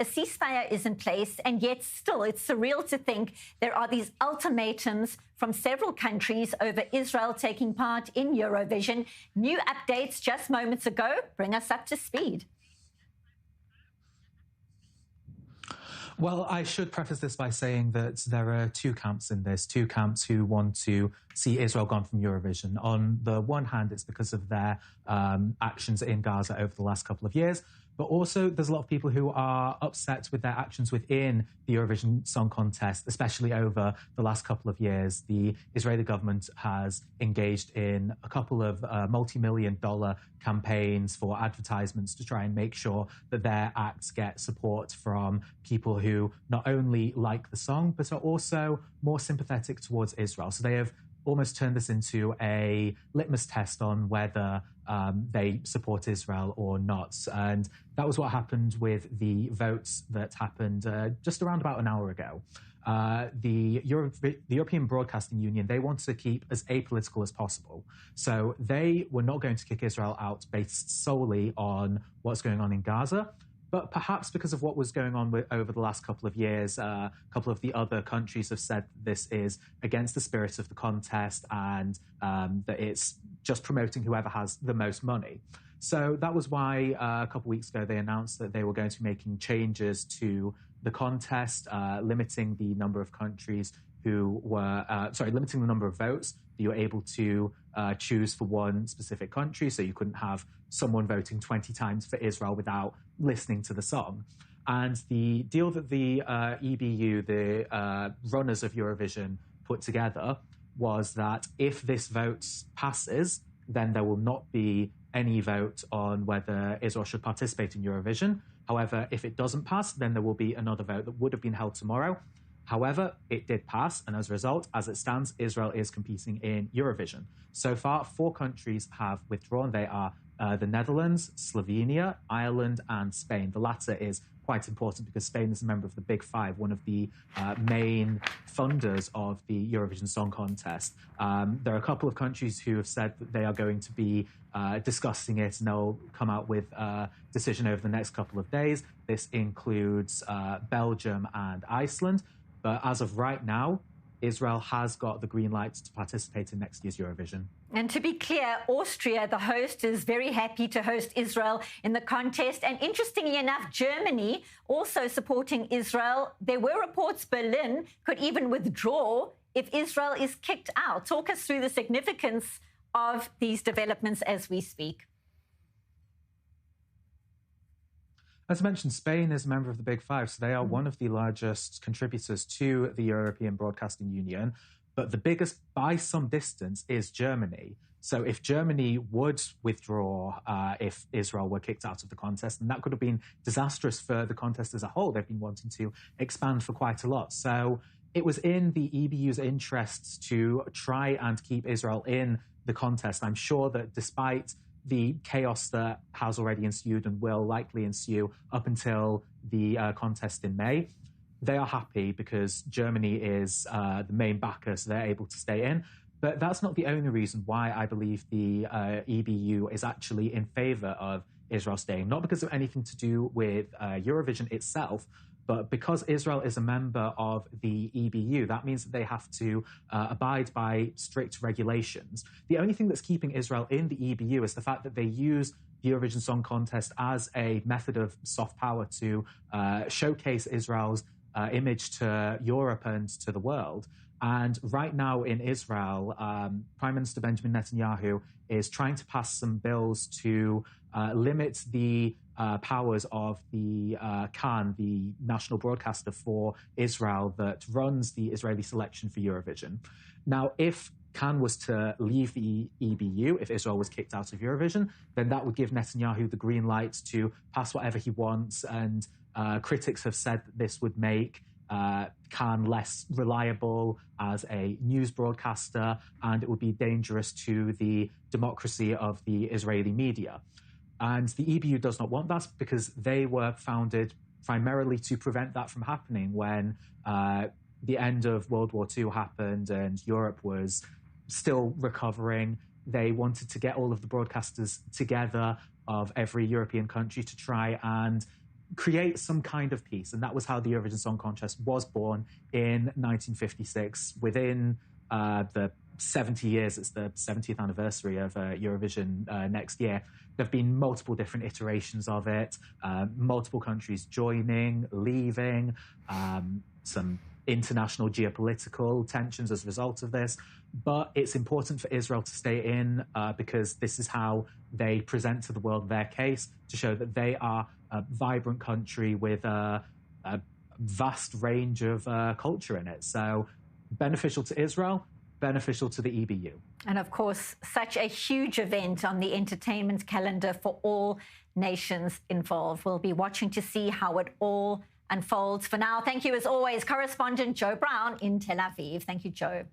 a ceasefire is in place, and yet still it's surreal to think there are these ultimatums from several countries over Israel taking part in Eurovision. New updates just moments ago. Bring us up to speed. Well, I should preface this by saying that there are two camps in this, two camps who want to see Israel gone from Eurovision. On the one hand, it's because of their actions in Gaza over the last couple of years, but also there's a lot of people who are upset with their actions within the Eurovision Song Contest, especially over the last couple of years. The Israeli government has engaged in a couple of multi-million-dollar campaigns for advertisements to try and make sure that their acts get support from people who not only like the song, but are also more sympathetic towards Israel. So they have almost turned this into a litmus test on whether they support Israel or not. And that was what happened with the votes that happened just around about an hour ago. The European Broadcasting Union, they want to keep as apolitical as possible. So they were not going to kick Israel out based solely on what's going on in Gaza. But perhaps because of what was going on over the last couple of years, a couple of the other countries have said this is against the spirit of the contest and that it's just promoting whoever has the most money. So that was why a couple of weeks ago they announced that they were going to be making changes to the contest, limiting the number of countries who were, limiting the number of votes that you were able to choose for one specific country. So you couldn't have someone voting 20 times for Israel without listening to the song. And the deal that the EBU, the runners of Eurovision, put together was that if this vote passes, then there will not be any vote on whether Israel should participate in Eurovision. However, if it doesn't pass, then there will be another vote that would have been held tomorrow. However, it did pass, and as a result, as it stands, Israel is competing in Eurovision. So far, 4 countries have withdrawn. They are the Netherlands, Slovenia, Ireland, and Spain. The latter is quite important because Spain is a member of the Big Five, one of the main funders of the Eurovision Song Contest. There are a couple of countries who have said that they are going to be discussing it, and they'll come out with a decision over the next couple of days. This includes Belgium and Iceland. But as of right now, Israel has got the green light to participate in next year's Eurovision. And to be clear, Austria, the host, is very happy to host Israel in the contest. And interestingly enough, Germany also supporting Israel. There were reports Berlin could even withdraw if Israel is kicked out. Talk us through the significance of these developments as we speak. As mentioned, Spain is a member of the Big Five, so they are one of the largest contributors to the European Broadcasting Union. But the biggest, by some distance, is Germany. So if Germany would withdraw if Israel were kicked out of the contest, then that could have been disastrous for the contest as a whole. They've been wanting to expand for quite a lot. So it was in the EBU's interests to try and keep Israel in the contest. I'm sure that despite the chaos that has already ensued and will likely ensue up until the contest in May, they are happy because Germany is the main backer, so they're able to stay in. But that's not the only reason why I believe the EBU is actually in favor of Israel staying. Not because of anything to do with Eurovision itself, but because Israel is a member of the EBU, that means that they have to abide by strict regulations. The only thing that's keeping Israel in the EBU is the fact that they use the Eurovision Song Contest as a method of soft power to showcase Israel's image to Europe and to the world. And right now in Israel, Prime Minister Benjamin Netanyahu is trying to pass some bills to limit the powers of the Khan, the national broadcaster for Israel that runs the Israeli selection for Eurovision. Now, if Khan was to leave the EBU, if Israel was kicked out of Eurovision, then that would give Netanyahu the green light to pass whatever he wants. And critics have said that this would make Khan less reliable as a news broadcaster, and it would be dangerous to the democracy of the Israeli media. And the EBU does not want that because they were founded primarily to prevent that from happening when the end of World War II happened and Europe was still recovering. They wanted to get all of the broadcasters together of every European country to try and create some kind of peace. And that was how the Eurovision Song Contest was born in 1956. Within the 70 years, it's the 70th anniversary of Eurovision next year, there have been multiple different iterations of it, multiple countries joining, leaving, some international geopolitical tensions as a result of this. But it's important for Israel to stay in because this is how they present to the world their case, to show that they are a vibrant country with a vast range of culture in it. So beneficial to Israel, beneficial to the EBU. And of course, such a huge event on the entertainment calendar for all nations involved. We'll be watching to see how it all unfolds. For now, thank you as always, correspondent Joe Brown in Tel Aviv. Thank you, Joe.